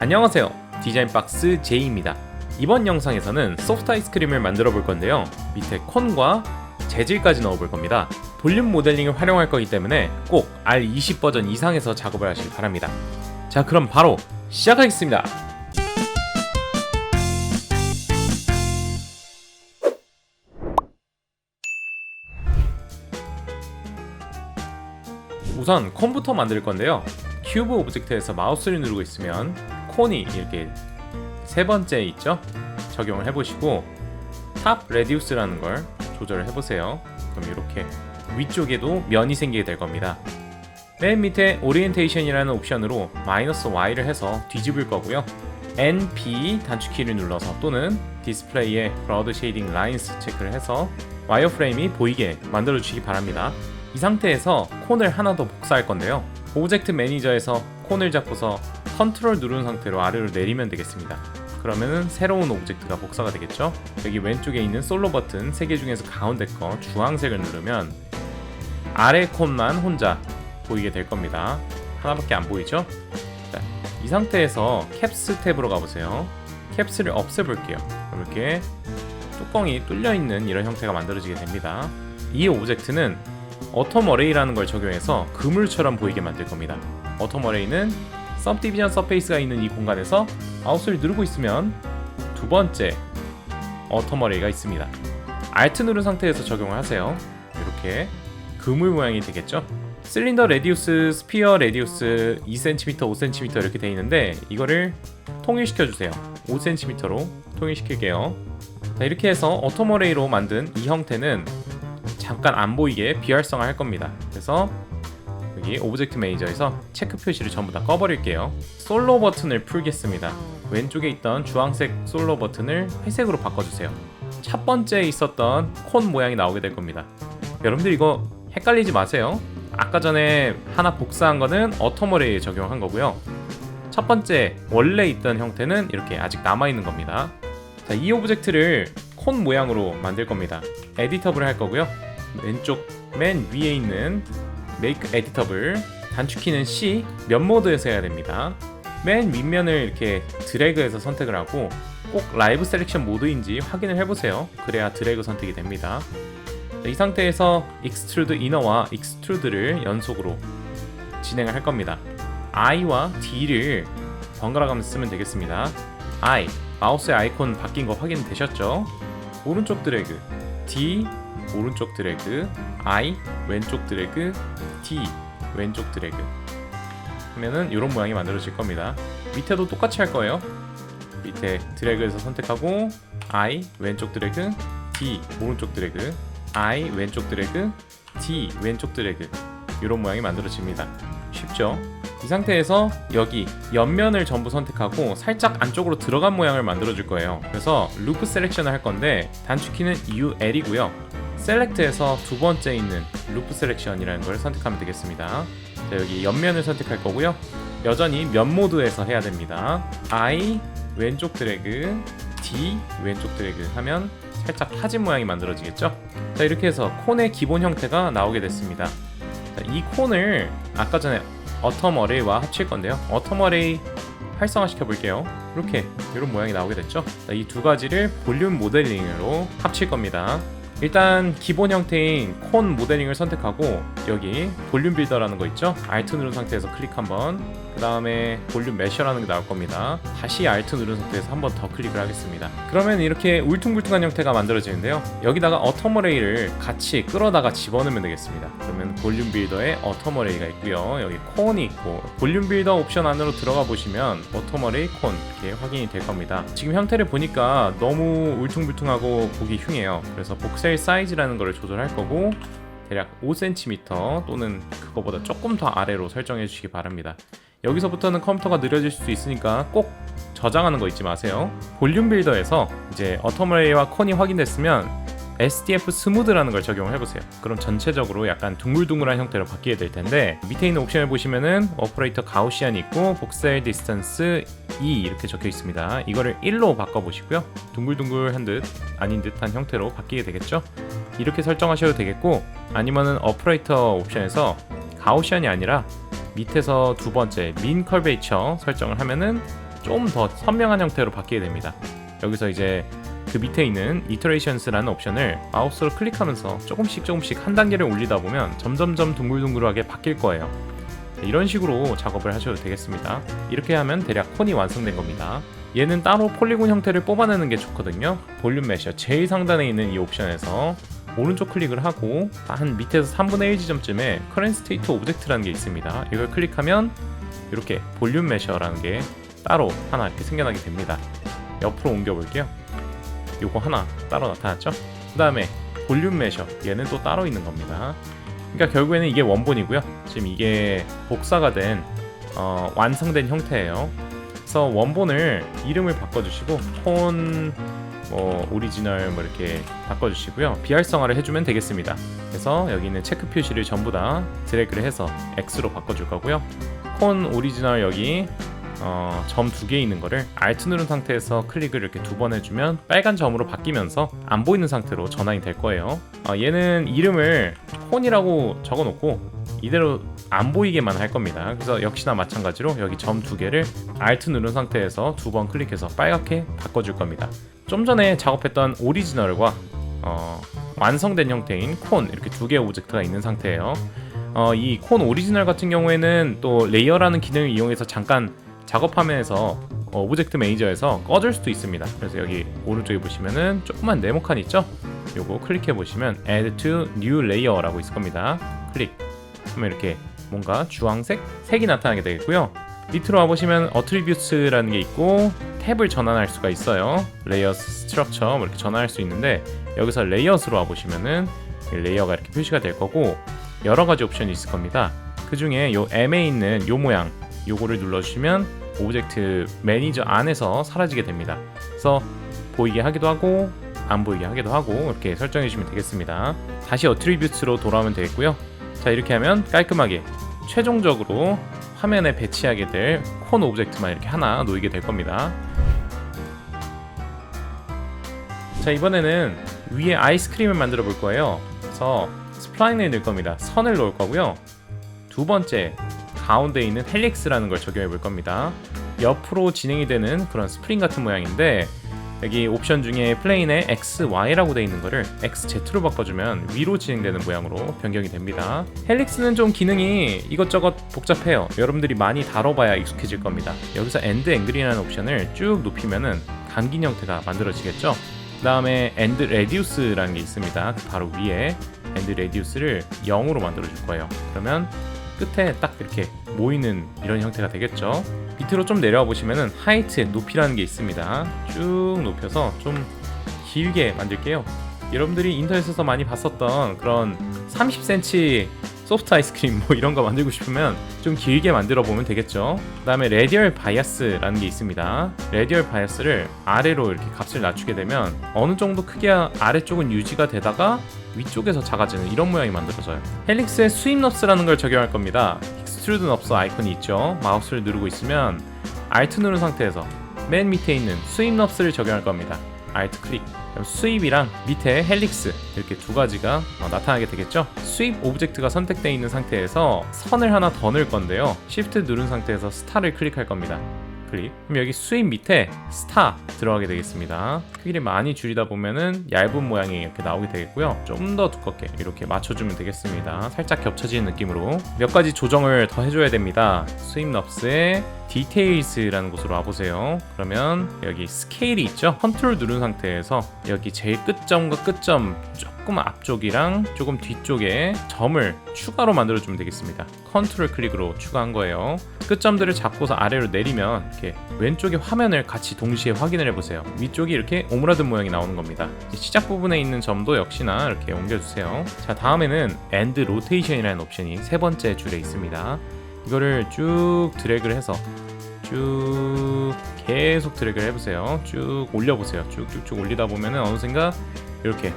안녕하세요, 디자인박스 J입니다. 이번 영상에서는 소프트 아이스크림을 만들어 볼 건데요, 밑에 콘과 재질까지 넣어 볼 겁니다. 볼륨 모델링을 활용할 거기 때문에 꼭 R20 버전 이상에서 작업을 하시길 바랍니다. 자, 그럼 바로 시작하겠습니다. 우선 콘부터 만들 건데요, 큐브 오브젝트에서 마우스를 누르고 있으면 콘이 이렇게 세 번째 있죠? 적용을 해보시고 탑 레디우스라는 걸 조절을 해보세요. 그럼 이렇게 위쪽에도 면이 생기게 될 겁니다. 맨 밑에 오리엔테이션이라는 옵션으로 -Y를 해서 뒤집을 거고요. NP 단축키를 눌러서 또는 디스플레이에 블러드 쉐이딩 라인스 체크를 해서 와이어프레임이 보이게 만들어 주시기 바랍니다. 이 상태에서 콘을 하나 더 복사할 건데요, 오브젝트 매니저에서 콘을 잡고서 컨트롤 누른 상태로 아래로 내리면 되겠습니다. 그러면은 새로운 오브젝트가 복사가 되겠죠. 여기 왼쪽에 있는 솔로 버튼 3개 중에서 가운데 거 주황색을 누르면 아래 콘만 혼자 보이게 될 겁니다. 하나밖에 안 보이죠? 자, 이 상태에서 캡스 탭으로 가보세요. 캡스를 없애볼게요. 그럼 이렇게 뚜껑이 뚫려있는 이런 형태가 만들어지게 됩니다. 이 오브젝트는 어텀 어레이라는 걸 적용해서 그물처럼 보이게 만들 겁니다. 어텀 어레이는 सब디비전 서페이스가 있는 이 공간에서 마우스를 누르고 있으면 두 번째 어텀 어레이가 있습니다. Alt 누른 상태에서 적용을 하세요. 이렇게 그물 모양이 되겠죠? 실린더 레디우스, 스피어 레디우스 2cm, 5cm 이렇게 되어 있는데 이거를 통일시켜 주세요. 5cm로 통일시킬게요. 자, 이렇게 해서 어텀 어레이로 만든 이 형태는 잠깐 안 보이게 비활성화 할 겁니다. 그래서 여기 오브젝트 매니저에서 체크 표시를 전부 다 꺼버릴게요. 솔로 버튼을 풀겠습니다. 왼쪽에 있던 주황색 솔로 버튼을 회색으로 바꿔주세요. 첫 번째 있었던 콘 모양이 나오게 될 겁니다. 여러분들 이거 헷갈리지 마세요. 아까 전에 하나 복사한 거는 어텀 어레이에 적용한 거고요, 첫 번째 원래 있던 형태는 이렇게 아직 남아있는 겁니다. 자, 이 오브젝트를 콘 모양으로 만들 겁니다. 에디터블을 할 거고요, 왼쪽 맨 위에 있는 Make Editable 단축키는 C, 면 모드에서 해야 됩니다. 맨 윗면을 이렇게 드래그해서 선택을 하고 꼭 라이브 셀렉션 모드인지 확인을 해보세요. 그래야 드래그 선택이 됩니다. 이 상태에서 Extrude Inner와 Extrude를 연속으로 진행을 할 겁니다. I와 D를 번갈아 가면서 쓰면 되겠습니다. I, 마우스의 아이콘 바뀐 거 확인되셨죠? 오른쪽 드래그, D, 오른쪽 드래그, I, 왼쪽 드래그, D, 왼쪽 드래그 하면은 이런 모양이 만들어질 겁니다. 밑에도 똑같이 할 거예요. 밑에 드래그해서 선택하고 I, 왼쪽 드래그, D, 오른쪽 드래그, I, 왼쪽 드래그, D, 왼쪽 드래그 이런 모양이 만들어집니다. 쉽죠? 이 상태에서 여기 옆면을 전부 선택하고 살짝 안쪽으로 들어간 모양을 만들어 줄 거예요. 그래서 루프 셀렉션을 할 건데 단축키는 UL이고요, 셀렉트에서 두 번째 있는 루프 셀렉션이라는 걸 선택하면 되겠습니다. 자, 여기 옆면을 선택할 거고요, 여전히 면 모드에서 해야 됩니다. I, 왼쪽 드래그, D, 왼쪽 드래그 하면 살짝 파진 모양이 만들어지겠죠? 자, 이렇게 해서 콘의 기본 형태가 나오게 됐습니다. 자, 이 콘을 아까 전에 어텀 어레이와 합칠 건데요, 어텀 어레이 활성화 시켜 볼게요. 이렇게 이런 모양이 나오게 됐죠? 이 두 가지를 볼륨 모델링으로 합칠 겁니다. 일단 기본 형태인 콘 모델링을 선택하고 여기 볼륨 빌더라는 거 있죠? Alt 누른 상태에서 클릭 한번, 그 다음에 볼륨 메셔라는 게 나올 겁니다. 다시 Alt 누른 상태에서 한 번 더 클릭을 하겠습니다. 그러면 이렇게 울퉁불퉁한 형태가 만들어지는데요, 여기다가 어텀 어레이를 같이 끌어다가 집어넣으면 되겠습니다. 그러면 볼륨 빌더에 어텀 어레이가 있고요, 여기 콘이 있고, 볼륨 빌더 옵션 안으로 들어가 보시면 어텀 어레이 콘 이렇게 확인이 될 겁니다. 지금 형태를 보니까 너무 울퉁불퉁하고 보기 흉해요. 그래서 복셀 사이즈라는 거를 조절할 거고 대략 5cm 또는 그거보다 조금 더 아래로 설정해 주시기 바랍니다. 여기서부터는 컴퓨터가 느려질 수 있으니까 꼭 저장하는 거 잊지 마세요. 볼륨 빌더에서 이제 어텀 어레이와 콘이 확인됐으면 SDF 스무드라는 걸 적용을 해보세요. 그럼 전체적으로 약간 둥글둥글한 형태로 바뀌게 될 텐데, 밑에 있는 옵션을 보시면은 오퍼레이터 가우시안이 있고 복셀 디스턴스 2 이렇게 적혀 있습니다. 이거를 1로 바꿔보시고요, 둥글둥글한 듯 아닌 듯한 형태로 바뀌게 되겠죠? 이렇게 설정하셔도 되겠고, 아니면은 오퍼레이터 옵션에서 가우시안이 아니라 밑에서 두 번째 민 컬베이처 설정을 하면은 좀 더 선명한 형태로 바뀌게 됩니다. 여기서 이제 그 밑에 있는 Iтерations라는 옵션을 마우스로 클릭하면서 조금씩 한 단계를 올리다 보면 점점점 둥글둥글하게 바뀔 거예요. 이런 식으로 작업을 하셔도 되겠습니다. 이렇게 하면 대략 콘이 완성된 겁니다. 얘는 따로 폴리곤 형태를 뽑아내는 게 좋거든요. 볼륨 메셔 제일 상단에 있는 이 옵션에서 오른쪽 클릭을 하고 한 밑에서 3분의 1 지점쯤에 Current State Object라는 게 있습니다. 이걸 클릭하면 이렇게 볼륨 메셔라는 게 따로 하나 이렇게 생겨나게 됩니다. 옆으로 옮겨 볼게요. 요거 하나 따로 나타났죠? 그 다음에 볼륨 메셔 얘는 또 따로 있는 겁니다. 그러니까 결국에는 이게 원본이고요. 지금 이게 복사가 된 완성된 형태예요. 그래서 원본을 이름을 바꿔주시고 폰 오리지널 이렇게 바꿔주시고요. 비활성화를 해주면 되겠습니다. 그래서 여기 있는 체크 표시를 전부 다 드래그를 해서 X로 바꿔줄 거고요. 폰 오리지널 여기 점 2개 있는 거를 Alt 누른 상태에서 클릭을 이렇게 2번 해주면 빨간 점으로 바뀌면서 안 보이는 상태로 전환이 될 거예요. 얘는 이름을 콘이라고 적어놓고 이대로 안 보이게만 할 겁니다. 그래서 역시나 마찬가지로 여기 점 2개를 Alt 누른 상태에서 2번 클릭해서 빨갛게 바꿔줄 겁니다. 좀 전에 작업했던 오리지널과 완성된 형태인 콘 이렇게 2개의 오브젝트가 있는 상태예요. 이 콘 오리지널 같은 경우에는 또 레이어라는 기능을 이용해서 잠깐 작업 화면에서 오브젝트 매니저에서 꺼질 수도 있습니다. 그래서 여기 오른쪽에 보시면은 조그만 네모칸 있죠? 요거 클릭해 보시면 Add to New Layer라고 있을 겁니다. 클릭 하면 이렇게 뭔가 주황색 색이 나타나게 되겠고요. 밑으로 와보시면 Attributes라는 게 있고 탭을 전환할 수가 있어요. Layers Structure 이렇게 전환할 수 있는데 여기서 Layers로 와보시면은 레이어가 이렇게 표시가 될 거고 여러 가지 옵션이 있을 겁니다. 그 중에 요 M에 있는 요 모양 요거를 눌러주시면 오브젝트 매니저 안에서 사라지게 됩니다. 그래서 보이게 하기도 하고 안 보이게 하기도 하고 이렇게 설정해 주시면 되겠습니다. 다시 어트리뷰트로 돌아오면 되겠고요. 자, 이렇게 하면 깔끔하게 최종적으로 화면에 배치하게 될 콘 오브젝트만 이렇게 하나 놓이게 될 겁니다. 자, 이번에는 위에 아이스크림을 만들어 볼 거예요. 그래서 스플라인을 넣을 겁니다. 선을 놓을 거고요. 두 번째 가운데 있는 헬릭스라는 걸 적용해 볼 겁니다. 옆으로 진행이 되는 그런 스프링 같은 모양인데 여기 옵션 중에 플레인에 XY라고 되어 있는 거를 XZ로 바꿔주면 위로 진행되는 모양으로 변경이 됩니다. 헬릭스는 좀 기능이 이것저것 복잡해요. 여러분들이 많이 다뤄봐야 익숙해질 겁니다. 여기서 End Angle이라는 옵션을 쭉 높이면은 감긴 형태가 만들어지겠죠. 그 다음에 End Radius라는 게 있습니다. 바로 위에 End Radius를 0으로 만들어 줄 거예요. 그러면 끝에 딱 이렇게 모이는 이런 형태가 되겠죠. 밑으로 좀 내려와 보시면은 하이트, 높이라는 게 있습니다. 쭉 높여서 좀 길게 만들게요. 여러분들이 인터넷에서 많이 봤었던 그런 30cm 소프트 아이스크림 이런 거 만들고 싶으면 좀 길게 만들어 보면 되겠죠. 그 다음에 레디얼 바이어스라는 게 있습니다. 레디얼 바이어스를 아래로 이렇게 값을 낮추게 되면 어느 정도 크기야 아래쪽은 유지가 되다가 위쪽에서 작아지는 이런 모양이 만들어져요. 헬릭스에 스윕 넙스라는 걸 적용할 겁니다. 익스트루드 넙스 아이콘이 있죠. 마우스를 누르고 있으면 Alt 누른 상태에서 맨 밑에 있는 스윕 넙스를 적용할 겁니다. Alt 클릭. 스윕이랑 밑에 헬릭스 이렇게 두 가지가 나타나게 되겠죠. 스윕 오브젝트가 선택되어 있는 상태에서 선을 하나 더 넣을 건데요. Shift 누른 상태에서 스타를 클릭할 겁니다. 클릭. 그럼 여기 스윕 밑에 스타 들어가게 되겠습니다. 크기를 많이 줄이다 보면은 얇은 모양이 이렇게 나오게 되겠고요. 좀 더 두껍게 이렇게 맞춰주면 되겠습니다. 살짝 겹쳐지는 느낌으로 몇 가지 조정을 더 해줘야 됩니다. 스윕 넙스의 디테일스라는 곳으로 와보세요. 그러면 여기 스케일이 있죠? 컨트롤 누른 상태에서 여기 제일 끝점과 끝점 조금 앞쪽이랑 조금 뒤쪽에 점을 추가로 만들어주면 되겠습니다. 컨트롤 클릭으로 추가한 거예요. 끝점들을 잡고서 아래로 내리면 이렇게 왼쪽의 화면을 같이 동시에 확인을 해보세요. 위쪽이 이렇게 오므라든 모양이 나오는 겁니다. 시작 부분에 있는 점도 역시나 이렇게 옮겨주세요. 자, 다음에는 End Rotation이라는 옵션이 세 번째 줄에 있습니다. 이거를 쭉 드래그를 해서 쭉 계속 드래그를 해보세요. 쭉 올려보세요. 쭉쭉쭉 올리다 보면은 어느샌가 이렇게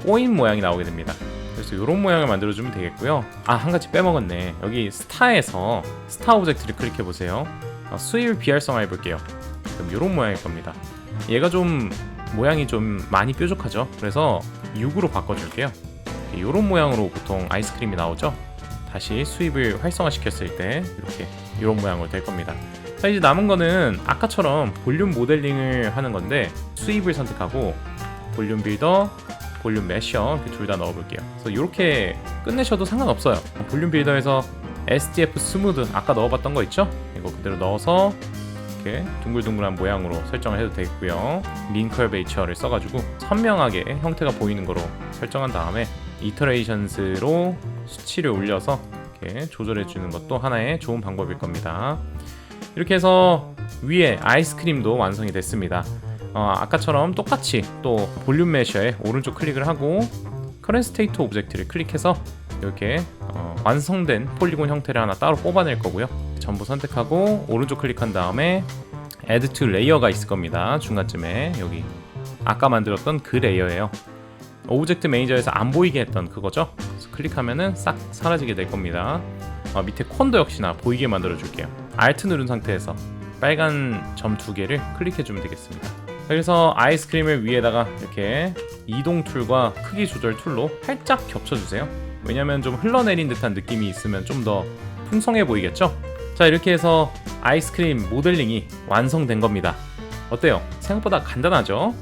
꼬인 모양이 나오게 됩니다. 그래서 이런 모양을 만들어주면 되겠고요. 한 가지 빼먹었네. 여기 스타에서 스타 오브젝트를 클릭해보세요. 수입을 비활성화 해볼게요. 그럼 이런 모양일 겁니다. 얘가 좀 모양이 좀 많이 뾰족하죠. 그래서 6으로 바꿔줄게요. 이런 모양으로 보통 아이스크림이 나오죠. 다시 수입을 활성화시켰을 때 이렇게 이런 모양으로 될 겁니다. 자, 이제 남은 거는 아까처럼 볼륨 모델링을 하는 건데 스윕을 선택하고 볼륨 빌더, 볼륨 메셔 이렇게 둘 다 넣어볼게요. 그래서 이렇게 끝내셔도 상관없어요. 볼륨 빌더에서 SDF 스무드 아까 넣어봤던 거 있죠? 이거 그대로 넣어서 이렇게 둥글둥글한 모양으로 설정을 해도 되겠고요. 링컬베이처를 써가지고 선명하게 형태가 보이는 거로 설정한 다음에 이터레이션스로 수치를 올려서 이렇게 조절해 주는 것도 하나의 좋은 방법일 겁니다. 이렇게 해서 위에 아이스크림도 완성이 됐습니다. 아까처럼 똑같이 또 볼륨 메셔에 오른쪽 클릭을 하고 커런트 스테이트 오브젝트를 클릭해서 이렇게 완성된 폴리곤 형태를 하나 따로 뽑아낼 거고요. 전부 선택하고 오른쪽 클릭한 다음에 Add to Layer가 있을 겁니다. 중간쯤에 여기 아까 만들었던 그 레이어예요. 오브젝트 매니저에서 안 보이게 했던 그거죠. 그래서 클릭하면은 싹 사라지게 될 겁니다. 밑에 콘도 역시나 보이게 만들어 줄게요. Alt 누른 상태에서 빨간 점 두 개를 클릭해 주면 되겠습니다. 그래서 아이스크림을 위에다가 이렇게 이동 툴과 크기 조절 툴로 살짝 겹쳐주세요. 왜냐면 좀 흘러내린 듯한 느낌이 있으면 좀 더 풍성해 보이겠죠? 자, 이렇게 해서 아이스크림 모델링이 완성된 겁니다. 어때요? 생각보다 간단하죠?